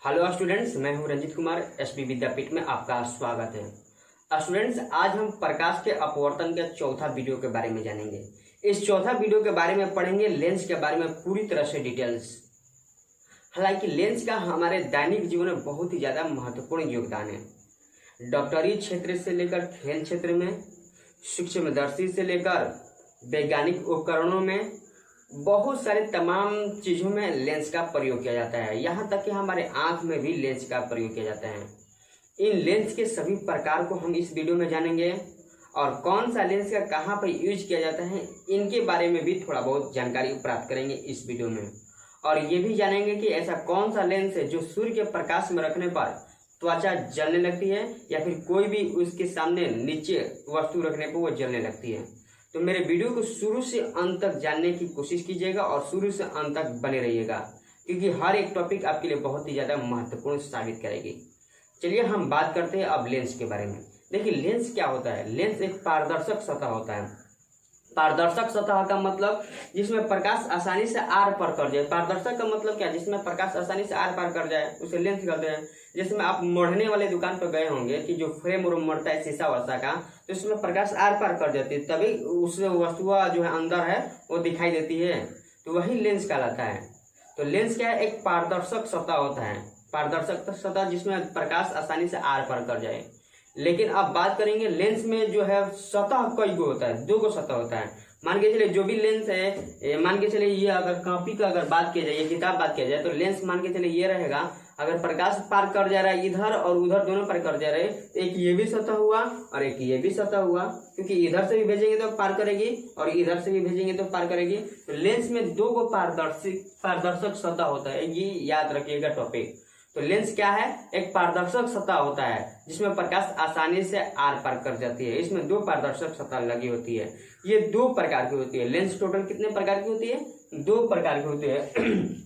Hello students, मैं हूं Ranjit Kumar. SP विद्यापीठ में आपका स्वागत है। स्टूडेंट्स, आज हम प्रकाश के अपवर्तन के चौथा वीडियो के बारे में जानेंगे। इस चौथा वीडियो के बारे में पढ़ेंगे लेंस के बारे में पूरी तरह से डिटेल्स। हालांकि लेंस का हमारे दैनिक जीवन में बहुत ही ज्यादा महत्वपूर्ण योगदान है। डॉक्टरी क्षेत्र से लेकर खेल क्षेत्र में, सूक्ष्मदर्शी से लेकर वैज्ञानिक उपकरणों में, बहुत सारे तमाम चीजों में लेंस का प्रयोग किया जाता है। यहाँ तक कि हमारे आंख में भी लेंस का प्रयोग किया जाता है। इन लेंस के सभी प्रकार को हम इस वीडियो में जानेंगे और कौन सा लेंस का कहाँ पर यूज किया जाता है, इनके बारे में भी थोड़ा बहुत जानकारी प्राप्त करेंगे इस वीडियो में। और ये भी जानेंगे कि ऐसा कौन सा लेंस है जो सूर्य के प्रकाश में रखने पर त्वचा जलने लगती है या फिर कोई भी उसके सामने नीचे वस्तु रखने पर वो जलने लगती है। तो मेरे वीडियो को शुरू से अंत तक जानने की कोशिश कीजिएगा और शुरू से अंत तक बने रहिएगा, क्योंकि हर एक टॉपिक आपके लिए बहुत ही ज्यादा महत्वपूर्ण साबित करेगी। चलिए हम बात करते हैं अब लेंस के बारे में। देखिए, लेंस क्या होता है। लेंस एक पारदर्शक सतह होता है। पारदर्शक सतह का मतलब जिसमें प्रकाश आसानी से आर पार कर जाए। पारदर्शक का मतलब क्या, जिसमें प्रकाश आसानी से आर पार कर जाए उसे लेंस कहते हैं। जिसमें आप मढ़ने वाले दुकान पर गए होंगे कि जो फ्रेम मढ़ता है शीशा वसा का, तो उसमें प्रकाश आर पार कर जाती है, तभी उस वस्तु जो है अंदर है वो दिखाई देती है। तो वही लेंस कहलाता है। तो लेंस क्या है, एक पारदर्शक सतह होता है। पारदर्शक सतह जिसमें प्रकाश आसानी से आर पार कर जाए। लेकिन अब बात करेंगे लेंस में जो है सतह कई गो होता है, 2 गो सतह होता है। मान के चलिए जो भी लेंस है, मान के चलिए ये अगर कॉपी का अगर बात किया जाए, ये किताब बात किया जाए, तो लेंस मान के चलिए ये रहेगा। अगर प्रकाश पार कर जा रहा है इधर और उधर दोनों पार कर जा रहे हैं, तो एक ये भी सतह हुआ और एक ये भी सतह हुआ, क्योंकि इधर से भी भेजेंगे तो पार करेगी और इधर से भी भेजेंगे तो पार करेगी। तो लेंस में 2 गो पारदर्शक सतह होता है, ये याद रखिएगा टॉपिक। तो लेंस क्या है, एक पारदर्शक सतह होता है जिसमें प्रकाश आसानी से आर पार कर जाती है। इसमें 2 पारदर्शक सतह लगी होती है। ये 2 प्रकार की होती है। लेंस टोटल कितने प्रकार की होती है, 2 प्रकार की होती है।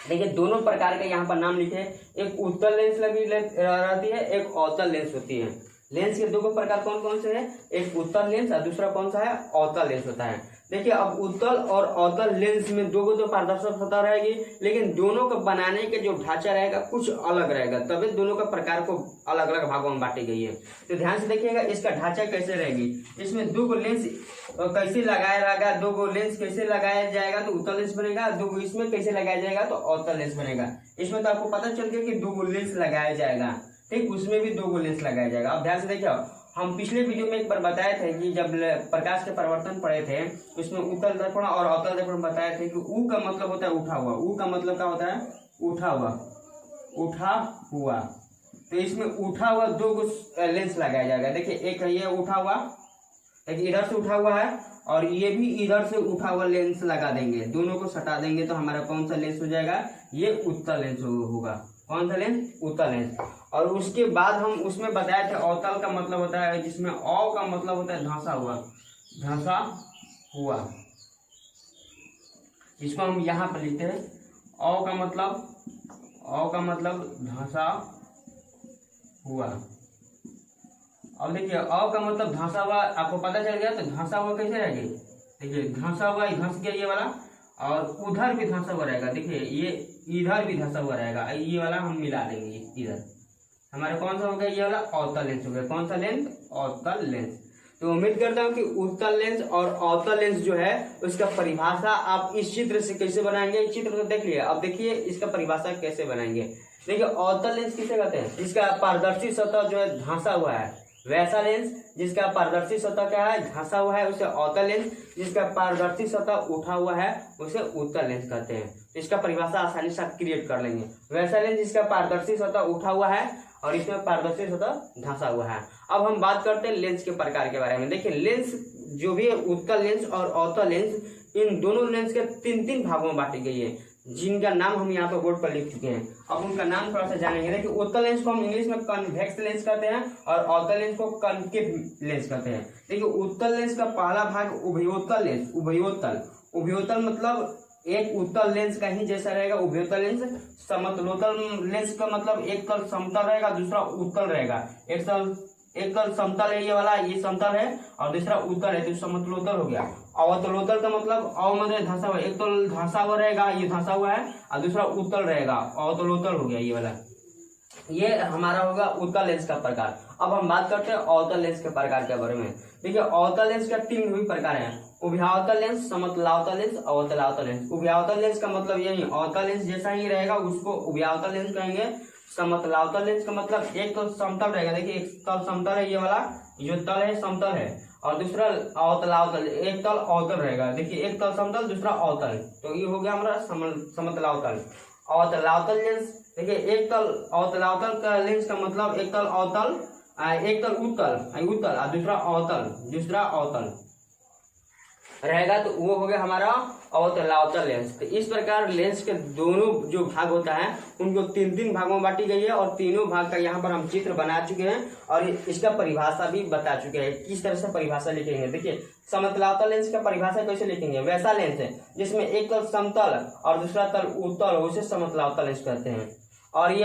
देखिए, दोनों प्रकार के यहाँ पर नाम लिखे। एक उत्तल लेंस लगी रहती है, एक अवतल लेंस होती है। लेंस के 2 प्रकार कौन कौन से हैं, एक उत्तल लेंस और दूसरा कौन सा है, अवतल लेंस होता है। देखिए, अब उत्तल और अवतल लेंस में 2 तो पारदर्शक सतह रहेगी, लेकिन दोनों को बनाने के जो ढांचा रहेगा कुछ अलग रहेगा, तभी दोनों का प्रकार को अलग अलग भागों में बांटी गई है। तो ध्यान से देखिएगा इसका ढांचा कैसे रहेगी। इसमें 2 लेंस कैसे लगाया जाएगा, 2 लेंस कैसे लगाया जाएगा तो उत्तल लेंस बनेगा, 2 इसमें कैसे लगाया जाएगा तो अवतल लेंस बनेगा। इसमें तो आपको पता चल गया कि 2 लेंस लगाया जाएगा, ठीक, उसमें भी 2 लेंस लगाया जाएगा। अब ध्यान से देखिए, हम पिछले वीडियो में एक बार बताए थे कि जब प्रकाश के परिवर्तन पढ़े थे उसमें उत्तल दर्पण और अवतल दर्पण बताए थे कि ऊ का मतलब होता है उठा हुआ। ऊ का मतलब क्या होता है, उठा हुआ, उठा हुआ। तो इसमें उठा हुआ 2 लेंस लगाया जाएगा। देखिए, एक ये उठा हुआ, एक इधर से उठा हुआ है और ये भी इधर से उठा हुआ लेंस लगा देंगे। दोनों को सटा देंगे तो हमारा कौन सा लेंस हो जाएगा, ये उत्तल लेंस होगा। कौन सा लेंस, उत्तल लेंस। और उसके बाद हम उसमें बताए थे अवतल का मतलब होता है जिसमें अ का मतलब होता है धंसा हुआ, धंसा हुआ, जिसको हम यहाँ पर लिखते हैं अ का मतलब धंसा हुआ। अब देखिए, अ का मतलब धंसा हुआ आपको पता चल गया। तो धंसा हुआ कैसे रहेगी, देखिए धंसा हुआ धंस गया ये वाला, और उधर भी धंसा हुआ रहेगा। देखिए, ये इधर भी धंसा हुआ रहेगा, ये वाला हम मिला देंगे इधर। हमारा कौन सा हो गया, ये वाला अवतल लेंस हो गया। कौन सा लेंस, अवतल लेंस। तो उम्मीद करता हूँ कि उत्तल लेंस और अवतल लेंस जो है उसका परिभाषा आप इस चित्र से कैसे बनाएंगे, चित्र तो देख लिया। अब देखिए इसका परिभाषा कैसे बनाएंगे। देखिए, अवतल लेंस किसे कहते हैं, जिसका पारदर्शी सतह जो है धंसा हुआ है, वैसा लेंस जिसका पारदर्शी सतह क्या है, धंसा हुआ है, उसे अवतल लेंस। जिसका पारदर्शी सतह उठा हुआ है उसे उत्तल लेंस कहते हैं। इसका परिभाषा आसानी से क्रिएट कर लेंगे। वैसा लेंस जिसका पारदर्शी सतह उठा हुआ है और इसमें पारदर्शी सतह धंसा हुआ है। अब हम बात करते हैं लेंस के प्रकार के बारे में। देखिए, लेंस जो भी है उत्तल लेंस और अवतल लेंस, इन दोनों लेंस के 3 भागों में बांटी गई है, जिनका नाम हम यहाँ पर बोर्ड पर लिख चुके हैं। अब उनका नाम थोड़ा सा जानेंगे। देखिए, उत्तल लेंस को हम इंग्लिश में कन्वेक्स लेंस कहते हैं और अवतल लेंस को कनकेव लेंस कहते हैं। देखिए, उत्तल लेंस का पहला भाग उभयोत्तल लेंस। उभयोत्तल मतलब एक उत्तल लेंस का ही जैसा रहेगा उभयोत्तल लेंस। समतलोत्तल लेंस का मतलब एक तल समतल रहेगा, दूसरा उत्तल रहेगा। एक तल समतल है, ये वाला ये समतल है और दूसरा उत्तल है, तो समतलोत्तल हो गया। अवतलोत्तल का मतलब अव मतलब धंसा हुआ, एक तल धंसा हुआ रहेगा, ये धंसा हुआ है और दूसरा उत्तल रहेगा, अवतलोत्तल हो गया ये वाला। ये हमारा होगा उत्तल लेंस का प्रकार। अब हम बात करते हैं अवतल लेंस के प्रकार के बारे में। देखिए अवतल लेंस का 3 भी प्रकार है, उभयावतल लेंस, समतलावतल लेंस, अवतलावतल लेंस। उभयावतल लेंस का मतलब यही अवतल लेंस जैसा ही रहेगा उसको उभयावतल लेंस कहेंगे। समतलावतल लेंस का मतलब एक तो समतल रहेगा, देखिए एक तल समतल है, ये वाला जो तल है समतल है, और दूसरा अवतलावतल, एक तल अवतल रहेगा, देखिए एक तल समतल दूसरा अवतल, तो ये हो गया हमारा समतलावतल। अवतलावतल लेंस देखिए एक तल अवतलावतल का लेंस का मतलब एक तल अवतल, एक तल उत्तल उत्तल और दूसरा अवतल रहेगा, तो वो हो गया हमारा अवतलावतल लेंस। तो इस प्रकार लेंस के दोनों जो भाग होता है उनको 3 भागों में बांटी गई है, और तीनों भाग का यहाँ पर हम चित्र बना चुके हैं और इसका परिभाषा भी बता चुके हैं किस तरह से परिभाषा लिखेंगे। देखिए समतलावतल लेंस का परिभाषा कैसे लिखेंगे, वैसा लेंस है जिसमें एक तल समतल और दूसरा तल उत्तल हो, उसे समतलावतल लेंस कहते हैं। और ये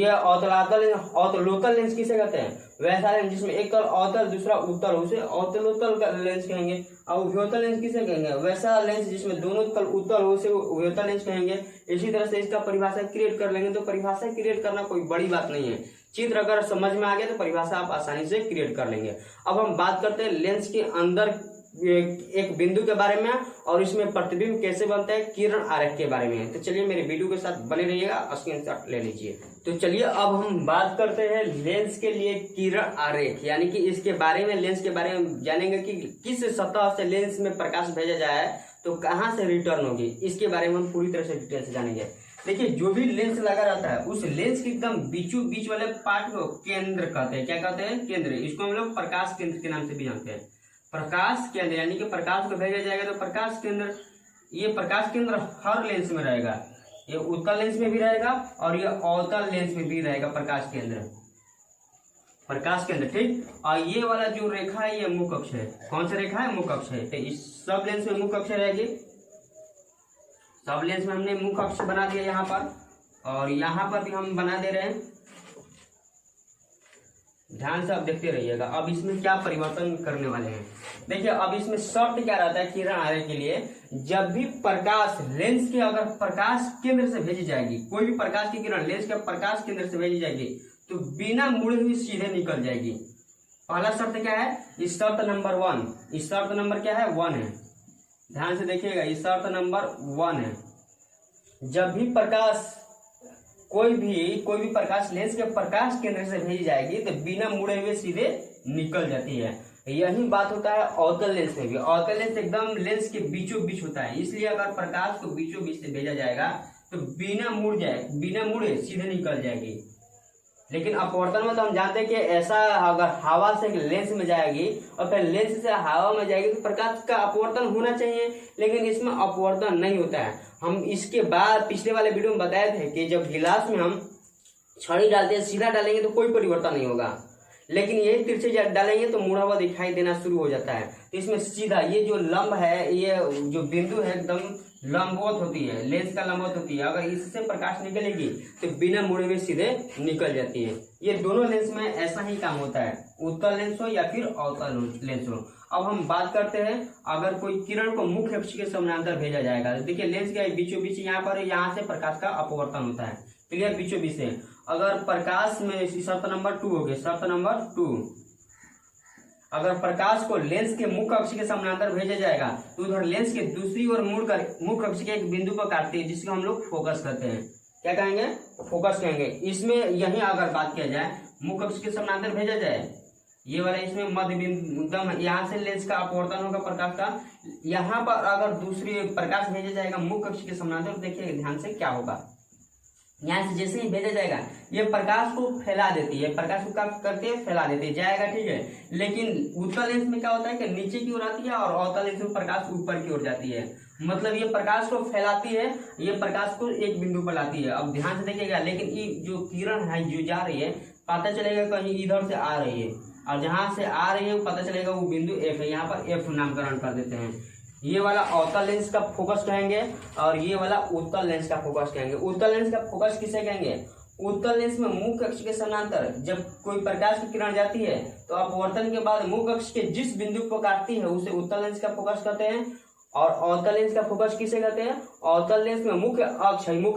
अवतलोतल लेंस किसे कहते हैं, वैसा लेंस जिसमें एक तल अवतल दूसरा उत्तल, उसे अवतलोतल का लेंस कहेंगे। और उभयोतल लेंस किसे कहेंगे, वैसा लेंस जिसमें दोनों तल उत्तल हो उसे उभयोतल लेंस कहेंगे। इसी तरह से इसका परिभाषा क्रिएट कर लेंगे, तो परिभाषा क्रिएट करना कोई बड़ी बात नहीं है, चित्र अगर समझ में आ गया तो परिभाषा आप आसानी से क्रिएट कर लेंगे। अब हम बात करते हैं लेंस के अंदर एक बिंदु के बारे में और इसमें प्रतिबिंब कैसे बनता है, किरण आरेख के बारे में। तो चलिए मेरे वीडियो के साथ बने रहिएगा, स्क्रीनशॉट ले लीजिए। तो चलिए अब हम बात करते हैं लेंस के लिए किरण आरेख, यानी कि इसके बारे में, लेंस के बारे में जानेंगे कि किस सतह से लेंस में प्रकाश भेजा जाए तो कहाँ से रिटर्न होगी, इसके बारे में हम पूरी तरह से डिटेल से जानेंगे। देखिए जो भी लेंस लगा रहता है उस लेंस के एकदम बीचों बीच वाले पार्ट को केंद्र कहते हैं। क्या कहते हैं, केंद्र। इसको हम लोग प्रकाश केंद्र के नाम से भी जानते हैं। प्रकाश केंद्र यानी कि प्रकाश को भेजा जाएगा तो प्रकाश केंद्र, ये प्रकाश केंद्र हर लेंस में रहेगा, ये उत्तल लेंस में भी रहेगा और ये अवतल लेंस में भी रहेगा प्रकाश केंद्र, ठीक। और ये वाला जो रेखा है ये मुख्य अक्ष है। कौन सा रेखा है, मुख्य अक्ष है। तो इस सब लेंस में मुख्य अक्ष रहेगी, सब लेंस में हमने मुख्य अक्ष बना दिया यहाँ पर, और यहाँ पर भी हम बना दे रहे हैं, ध्यान से आप देखते रहिएगा। अब इसमें क्या परिवर्तन करने वाले हैं, देखिए अब इसमें शर्त क्या रहता है किरण आरेख के लिए, जब भी प्रकाश लेंस के अगर प्रकाश केंद्र से भेजी जाएगी, कोई भी प्रकाश की किरण लेंस के प्रकाश केंद्र से भेजी जाएगी तो बिना मुड़े हुए सीधे निकल जाएगी। पहला शर्त क्या है, इस शर्त नंबर 1, इस शर्त नंबर क्या है, 1 है, ध्यान से देखिएगा, इस शर्त नंबर 1 है। जब भी प्रकाश कोई भी प्रकाश लेंस के प्रकाश केंद्र से भेजी जाएगी तो बिना मुड़े हुए सीधे निकल जाती है। यही बात होता है अवतल लेंस में भी। अवतल लेंस एकदम लेंस के बीचों बीच होता है, इसलिए अगर प्रकाश को बीचों बीच से भेजा जाएगा तो बिना मुड़े सीधे निकल जाएगी। लेकिन अपवर्तन में तो हम जानते हैं कि ऐसा अगर हवा से लेंस में जाएगी और फिर लेंस से हवा में जाएगी तो प्रकाश का अपवर्तन होना चाहिए, लेकिन इसमें अपवर्तन नहीं होता है। हम इसके बाद पिछले वाले वीडियो में बताए थे कि जब गिलास में हम छड़ी डालते हैं सीधा डालेंगे तो कोई परिवर्तन नहीं होगा, लेकिन यही तिरछे डालेंगे तो मुड़ा हुआ दिखाई देना शुरू हो जाता है। तो इसमें सीधा ये जो लंब है, ये जो बिंदु है एकदम लंबवत होती है, लेंस का लंबवत होती है, अगर इससे प्रकाश निकलेगी तो बिना मुड़े हुए सीधे निकल जाती है। ये दोनों लेंस में ऐसा ही काम होता है, उत्तल लेंस हो या फिर अवतल लेंस हो। अब हम बात करते हैं अगर कोई किरण को मुख्य अक्ष के समानांतर भेजा जाएगा तो देखिए लेंस के बीचों बीच यहाँ पर, यहाँ से प्रकाश का अपवर्तन होता है, क्लियर, बीचों बीच से। अगर प्रकाश में शर्त नंबर 2 हो गया, शर्त नंबर 2, अगर प्रकाश को लेंस के मुख्य अक्ष के समानांतर भेजा जाएगा तो उधर लेंस के दूसरी ओर मुड़कर मुख्य अक्ष के एक बिंदु पर काटते हैं जिसको हम लोग फोकस कहते हैं। क्या कहेंगे, फोकस कहेंगे। इसमें यही अगर बात किया जाए मुख्य अक्ष के समानांतर भेजा जाए, ये वाला इसमें मध्य बिंदु एकदम यहाँ से लेंस का अपवर्तन होगा प्रकाश का, यहाँ पर अगर दूसरी प्रकाश भेजा जाएगा मुख्य अक्ष के समानांतर, देखिए ध्यान से क्या होगा, यहाँ से जैसे ही भेजा जाएगा ये प्रकाश को फैला देती है, प्रकाश को क्या करती है, फैला देती है, जाएगा, ठीक है। लेकिन उत्तल लेंस में क्या होता है कि नीचे की ओर आती है और अवतल लेंस में प्रकाश ऊपर की ओर जाती है, मतलब ये प्रकाश को फैलाती है, ये प्रकाश को एक बिंदु पर लाती है। अब ध्यान से देखिएगा, लेकिन ये जो किरण है जो जा रही है पता चलेगा कहीं इधर से आ रही है, और जहां से आ रही है पता चलेगा वो बिंदु F है, यहाँ पर F नामकरण कर देते हैं। ये वाला अवतल लेंस का फोकस कहेंगे और ये वाला उत्तल लेंस का फोकस कहेंगे। उत्तल लेंस का फोकस किसे कहेंगे, उत्तल लेंस में मुख्य अक्ष के समानांतर जब कोई प्रकाश की किरण जाती है तो अपवर्तन के बाद मुख्य अक्ष के जिस बिंदु को काटती है उसे उत्तल लेंस का फोकस कहते हैं। और अवतल लेंस का फोकस किसे कहते हैं, अवतल लेंस में मुख्य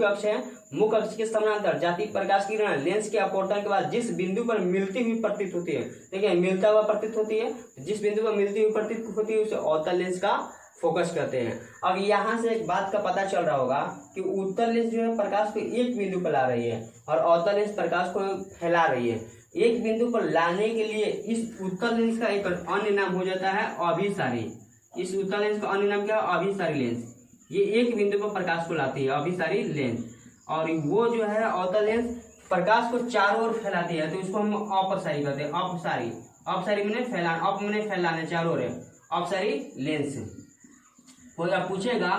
अक्ष है, मुख्य अक्ष के समानांतर जाती प्रकाश की किरण लेंस के अपवर्तन के बाद जिस बिंदु पर मिलती हुई प्रतीत होती है, देखिए मिलता हुआ प्रतीत होती है, जिस बिंदु पर मिलती हुई प्रतीत होती है उसे अवतल लेंस का फोकस करते हैं। अब यहाँ से एक बात का पता चल रहा होगा कि उत्तल लेंस जो है प्रकाश को एक बिंदु पर ला रही है और अवतल लेंस प्रकाश को फैला रही है। एक बिंदु पर लाने के लिए इस उत्तल लेंस का एक अन्य नाम हो जाता है अभिसारी। इस उत्तल लेंस का अन्य नाम क्या है? अभिसारी लेंस। ये एक बिंदु पर प्रकाश को लाती है, अभिसारी लेंस। और वो जो है अवतल लेंस प्रकाश को चारों ओर फैलाती है, तो इसको हम अपसारी कहते हैं। अपसारी, अपसारी मैंने फैलाना, अप मैंने फैलाना, चारों ओर, अपसारी लेंस। कोई आप पूछेगा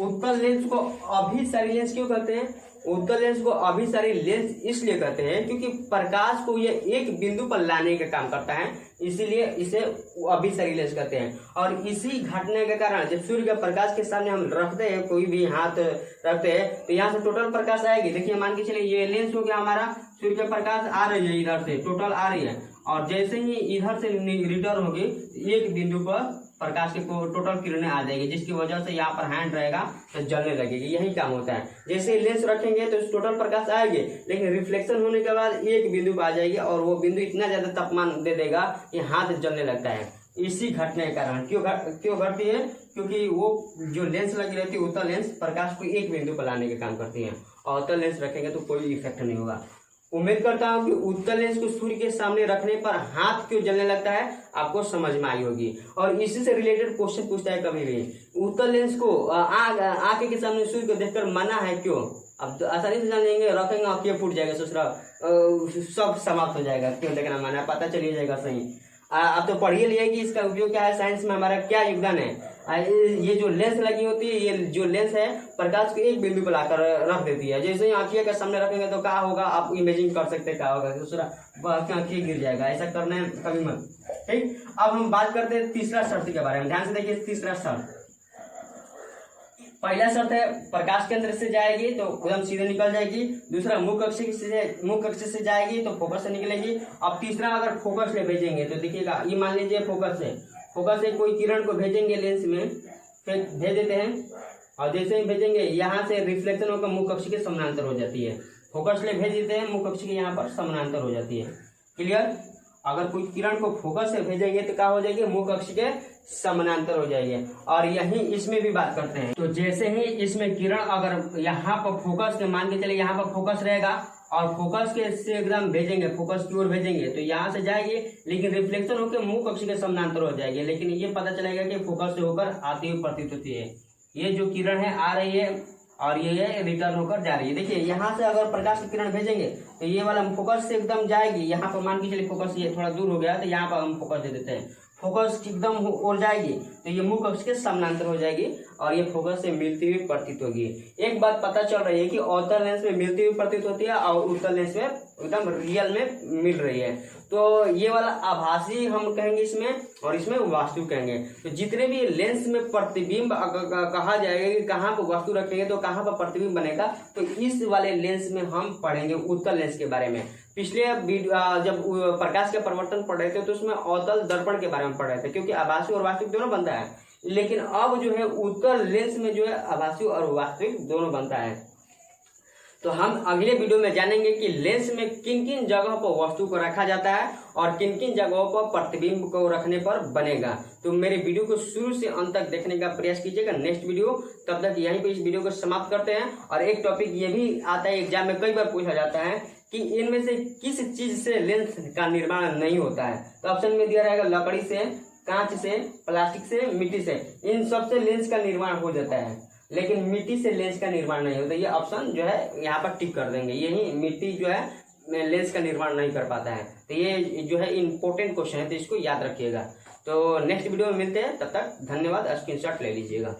उत्तल लेंस को अभिसारी लेंस क्यों कहते हैं? उत्तल लेंस को अभिसारी लेंस इसलिए कहते हैं क्योंकि प्रकाश को ये एक बिंदु पर लाने का काम करता है, इसीलिए इसे अभिसारी लेंस कहते हैं। और इसी घटने के कारण जब सूर्य के प्रकाश के सामने हम रखते हैं, कोई भी हाथ रखते हैं, तो यहाँ से टोटल प्रकाश आएगी। देखिए मान के चलिए ये लेंस हो गया हमारा, सूर्य के प्रकाश आ रही है इधर से, टोटल आ रही है, और जैसे ही इधर से रिटर्न होगी एक बिंदु पर प्रकाश के टोटल किरणें आ जाएगी, जिसकी वजह से यहाँ पर हैंड रहेगा तो जलने लगेगी। यही काम होता है। जैसे लेंस रखेंगे तो टोटल प्रकाश आएगी, लेकिन रिफ्लेक्शन होने के बाद एक बिंदु पर आ जाएगी और वो बिंदु इतना ज्यादा तापमान दे देगा कि हाथ जलने लगता है। इसी घटने के कारण क्यों घटती है? क्योंकि वो जो लेंस लगी रहती है उत्तल लेंस प्रकाश को एक बिंदु पर लाने का काम करती है, और अवतल लेंस रखेंगे तो कोई इफेक्ट नहीं होगा। उम्मीद करता हूं कि उत्तल लेंस को सूर्य के सामने रखने पर हाथ क्यों जलने लगता है आपको समझ में आई होगी। और इसी से रिलेटेड क्वेश्चन पूछता है कभी भी, उत्तल लेंस को आंखें के सामने सूर्य को देखकर मना है क्यों? अब तो आसानी से जान लेंगे, रखेंगे आंखें फूट जाएगा, दूसरा सब समाप्त हो जाएगा। क्यों देखना मना है पता चलिए जाएगा सही। आप तो पढ़िए लिए कि इसका उपयोग क्या है, साइंस में हमारा क्या योगदान है। ये जो लेंस लगी होती है, ये जो लेंस है प्रकाश को एक बिंदु पर लाकर रख देती है। जैसे ही आंखियों के सामने रखेंगे तो क्या होगा आप इमेजिन कर सकते हैं क्या होगा, दूसरा आंखें गिर जाएगा। ऐसा करना है कभी मत, ठीक। अब हम बात करते हैं तीसरा शर्त के बारे में। ध्यान से देखिए तीसरा शर्त। पहला शर्त है प्रकाश केंद्र से जाएगी तो एकदम सीधे निकल जाएगी। दूसरा मुख्य अक्ष से जाएगी तो फोकस से निकलेगी। अब तीसरा अगर फोकस से भेजेंगे तो देखिएगा, ये मान लीजिए फोकस से कोई किरण को भेजेंगे लेंस में, फिर भेज देते हैं और जैसे ही भेजेंगे यहाँ से रिफ्लेक्शन होकर मुख्य अक्ष के समानांतर हो जाती है। फोकस ले भेज देते हैं, मुख्य अक्ष के यहाँ पर समानांतर हो जाती है। क्लियर? अगर कोई किरण को फोकस से भेजेंगे तो क्या हो जाएगी? मुख्य अक्ष के समानांतर हो जाएगी। और यही इसमें भी बात करते हैं। तो जैसे ही इसमें किरण अगर यहाँ पर फोकस के मान के चले, यहाँ पर फोकस रहेगा और फोकस के से एकदम भेजेंगे, फोकस की ओर भेजेंगे तो यहाँ से जाएगी, लेकिन रिफ्लेक्शन होकर मुख्य अक्ष के समानांतर हो जाएगी। लेकिन ये पता चलेगा कि फोकस से होकर आती हुई प्रतीत होती है। ये जो किरण है आ रही है और ये रिटर्न होकर जा रही है। देखिए यहाँ से अगर प्रकाश की किरण भेजेंगे तो ये वाला फोकस से एकदम जाएगी, यहाँ पर मान के चलिए फोकस ये थोड़ा दूर हो गया तो यहाँ पर हम फोकस दे देते हैं, फोकस एकदम और जाएगी तो ये मुख्य अक्ष के समानांतर हो जाएगी और ये फोकस से मिलती हुई प्रतीत होगी। एक बात पता चल रही है कि अवतल लेंस में मिलती हुई प्रतीत होती है और उत्तल लेंस में एकदम रियल में मिल रही है। तो ये वाला आभासी हम कहेंगे इसमें, और इसमें वास्तविक कहेंगे। तो जितने भी लेंस में प्रतिबिंब कहा जाएगा कि कहाँ पर वस्तु रखेंगे तो कहाँ पर प्रतिबिंब बनेगा, तो इस वाले लेंस में हम पढ़ेंगे उत्तल लेंस के बारे में। पिछले जब प्रकाश के परिवर्तन पढ़ रहे थे तो उसमें अवतल दर्पण के बारे में पढ़ रहे थे, क्योंकि आभासी और वास्तविक दोनों बनता है। लेकिन अब जो है उत्तल लेंस में जो है आभासी और वास्तविक दोनों बनता है। तो हम अगले वीडियो में जानेंगे कि लेंस में किन किन जगहों पर वस्तु को रखा जाता है और किन किन जगहों पर प्रतिबिंब को रखने पर बनेगा। तो मेरे वीडियो को शुरू से अंत तक देखने का प्रयास कीजिएगा। नेक्स्ट वीडियो तब तक यहीं पे इस वीडियो को समाप्त करते हैं। और एक टॉपिक ये भी आता है एग्जाम में, कई बार पूछा जाता है कि इनमें से किस चीज से लेंस का निर्माण नहीं होता है। तो ऑप्शन में दिया रहेगा लकड़ी से, कांच से, प्लास्टिक से, मिट्टी से। इन सब से लेंस का निर्माण हो जाता है, लेकिन मिट्टी से लेंस का निर्माण नहीं होता। ये ऑप्शन जो है यहाँ पर टिक कर देंगे, यही मिट्टी जो है लेंस का निर्माण नहीं कर पाता है। तो ये जो है इंपॉर्टेंट क्वेश्चन है, तो इसको याद रखिएगा। तो नेक्स्ट वीडियो में मिलते हैं, तब तक धन्यवाद। स्क्रीनशॉट ले लीजिएगा।